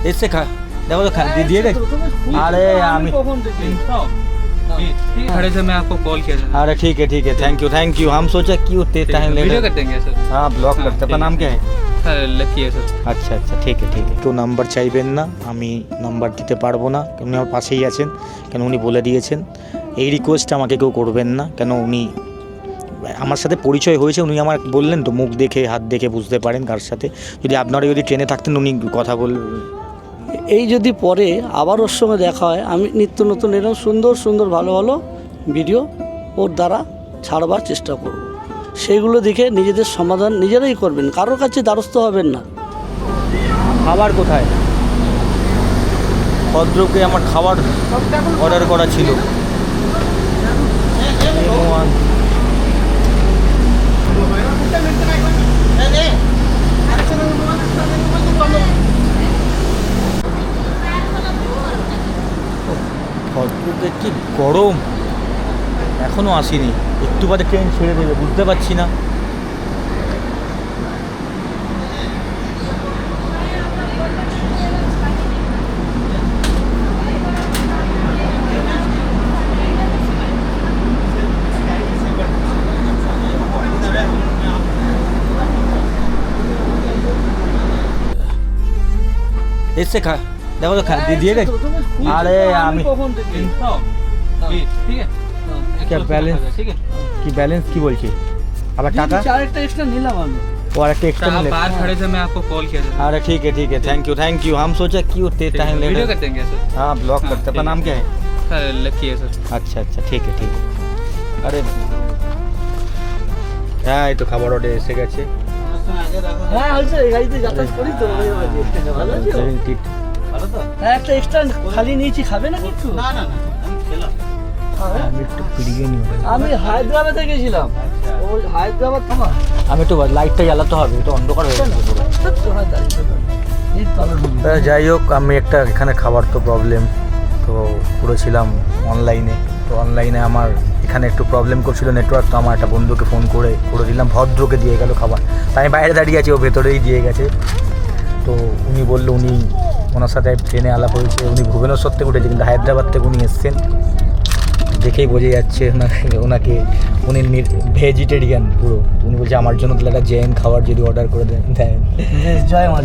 এসে খা দেখো তো দিয়ে दे अरे আমি खड़े थे मैं आपको कॉल किया था अरे ठीक है थैंक यू हम सोचा क्यों इतने टाइम ले वीडियो कर देंगे सर हाँ ब्लॉग हाँ, करते ठीक अपना है। नाम क्या है लकी है सर আচ্ছা ঠিক আছে তো নাম্বার চাইবেন না, আমি নাম্বার দিতে পারবো না, উনি আমার পাশেই আছেন, কেন উনি বলে দিয়েছেন। এই রিকোয়েস্ট আমাকে কেউ করবেন না, কেন উনি আমার সাথে পরিচয় হয়েছে, উনি আমার বললেন তো মুখ দেখে হাত দেখে বুঝতে পারেন কার সাথে। যদি আপনারা যদি ট্রেনে থাকতেন উনি কথা এই যদি পরে আবার ওর সঙ্গে দেখা হয়, আমি নিত্য নতুন এরকম সুন্দর সুন্দর ভালো ভালো ভিডিও ওর দ্বারা ছাড়বার চেষ্টা করব। সেইগুলো দেখে নিজেদের সমাধান নিজেরাই করবেন, কারোর কাছে দ্বারস্থ হবেন না। খাবার কোথায়? ভদ্রকে আমার খাবার অর্ডার করা ছিল। ভদ্রকে কি গরম, এখনও আসেনি, একটু বাদে ট্রেন ছেড়ে দেবে, বুঝতে পারছি না। এসে খা দেখো তো দিয়ে दे अरे আমি ठीक है क्या बैलेंस ठीक है কি ব্যালেন্স কি বলছি আবার টাকা আরেকটা এক্সট্রা নিলাম আমি। ও আরেকটা এক্সট্রা आप নিলে बाहर खड़े थे मैं आपको कॉल किया था अरे ठीक है थैंक यू हम सोचा क्यों इतने टाइम ले वीडियो कर देंगे सर हाँ ब्लॉग हाँ, करते अपना ठीक नाम क्या है लकी है सर अच्छा ঠিক है अरे হ্যাঁ এই তো খাবার অর্ডার এসে গেছে। হ্যাঁ হচ্ছে, এই গাড়িতে যাতায়াত করি তো ভালো আছে। হ্যাঁ একটা এক্সট্রা খালি নিয়েছি, খাবে না কিছু? না আমি একটু ফিরিয়ে নিই, আমি হায়দ্রাবাদে গেছিলাম, ওই হায়দ্রাবাদ তোমার আমি একটু লাইটটা জ্বালাতে হবে, তো অন্ধকার হয়ে গেছে পুরো। যাই হোক, আমি একটা এখানে খাবার তো প্রবলেম, তো করেছিলাম অনলাইনে, তো অনলাইনে আমার এখানে একটু প্রবলেম করছিল নেটওয়ার্ক, তো আমার একটা বন্ধুকে ফোন করে দিলাম, ভদ্রকে দিয়ে গেল খাবার। তাই আমি বাইরে দাঁড়িয়ে আছি, ও ভেতরেই দিয়ে গেছে। তো উনি বললো ওনার সাথে ট্রেনে আলাপ হয়েছে, উনি ভুবনেশ্বর থেকে উঠেছে, কিন্তু হায়দ্রাবাদ থেকে উনি এসছেন, দেখেই বোঝা যাচ্ছে ওনাকে উনি ভেজিটেরিয়ান পুরো। উনি বলছে আমার জন্য তাহলে একটা জৈন খাবার যদি অর্ডার করে দেন। জয় মা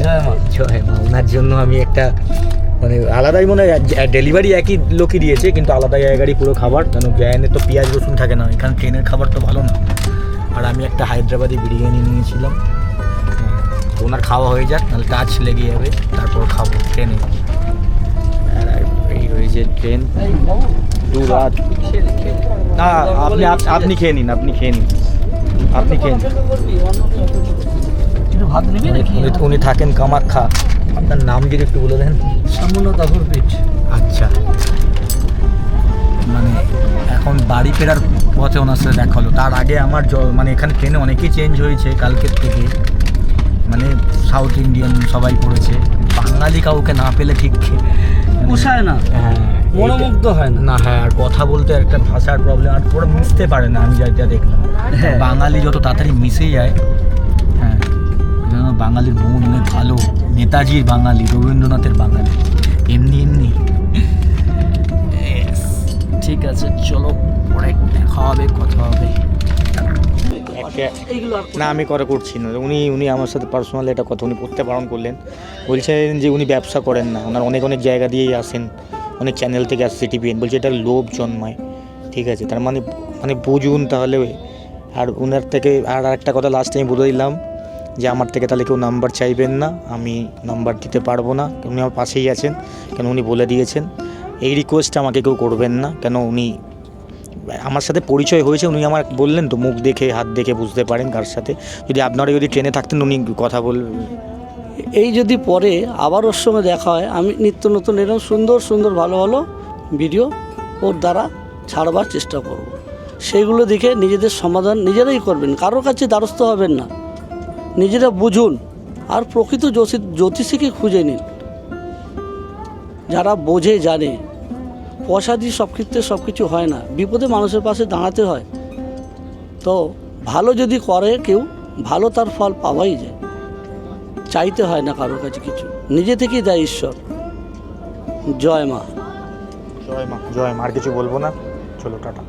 ওনার জন্য আমি একটা মানে আলাদাই মনে হয় ডেলিভারি একই লোকই দিয়েছে, কিন্তু আলাদা জায়গারই পুরো খাবার, কেন জৈনের তো পেঁয়াজ রসুন থাকে না, এখানে ট্রেনের খাবার তো ভালো না। আর আমি একটা হায়দ্রাবাদি বিরিয়ানি নিয়েছিলাম, তো ওনার খাওয়া হয়ে যাক, নাহলে টাচ লেগে যাবে, তারপর খাবো ট্রেনে। আর এই রয়েছে ট্রেন, দু রাত। না আপনি খেয়ে নিন একটু ভাত নিবি নাকি? উনি থাকেন কামাখ্যা। আপনার নাম যদি একটু বলে দেন। সামুন্নত অফরপিট। আচ্ছা, মানে এখন বাড়ি ফেরার পথে ওনার সাথে দেখা হলো। তার আগে আমার মানে এখানে ট্রেনে অনেকেই চেঞ্জ হয়েছে কালকের থেকে, মানে সাউথ ইন্ডিয়ান সবাই পড়েছে, বাঙালি কাউকে না পেলে ঠিক পোষায় না, হ্যাঁ মনোমুগ্ধ হয় না। হ্যাঁ, আর কথা বলতে একটা ভাষার প্রবলেম, আর পুরো মিশতে পারে না। আমি যা দেখলাম, হ্যাঁ। বাঙালি যত তাড়াতাড়ি মিশে যায়, হ্যাঁ, বাঙালির মন অনেক ভালো, নেতাজির বাঙালি, রবীন্দ্রনাথের বাঙালি, এমনি ঠিক আছে, চলো পরে দেখা হবে, কথা হবে। এইগুলো আর না আমি করছি না, উনি আমার সাথে পার্সোনালি একটা কথা উনি করতে বারণ করলেন, বলছেন যে উনি ব্যবসা করেন না, ওনার অনেক জায়গা দিয়েই আসেন, অনেক চ্যানেল থেকে আসছে, টিভিএন, বলছে এটা লোভ জন্মায়। ঠিক আছে, তার মানে বুঝুন তাহলে। আর ওনার থেকে আর একটা কথা লাস্ট টাইম বলে দিলাম, যে আমার থেকে তাহলে কেউ নাম্বার চাইবেন না, আমি নাম্বার দিতে পারবো না, উনি আমার পাশেই আছেন, কেন উনি বলে দিয়েছেন। এই রিকোয়েস্ট আমাকে কেউ করবেন না, কেন উনি আমার সাথে পরিচয় হয়েছে, উনি আমার বললেন তো মুখ দেখে হাত দেখে বুঝতে পারেন কার সাথে। যদি আপনারা যদি ট্রেনে থাকতেন উনি কথা এই যদি পরে আবার ওর সঙ্গে দেখা হয়, আমি নিত্য নতুন এরকম সুন্দর সুন্দর ভালো ভালো ভিডিও ওর দ্বারা ছাড়বার চেষ্টা করব। সেইগুলো দেখে নিজেদের সমাধান নিজেরাই করবেন, কারোর কাছে দ্বারস্থ হবেন না। নিজেরা বুঝুন, আর প্রকৃত জ্যোতিষীকে খুঁজে নিন, যারা বোঝে জানে। পয়সা দিয়ে সব ক্ষেত্রে সব কিছু হয় না, বিপদে মানুষের পাশে দাঁড়াতে হয়। তো ভালো যদি করে কেউ, ভালো তার ফল পাওয়াই যায়। চাইতে হয় না কারোর কাছে কিছু, নিজে থেকেই দেয় ঈশ্বর। জয় মা। জয় মা, জয় মা। আর কিছু বলবো না, চলো টাটা।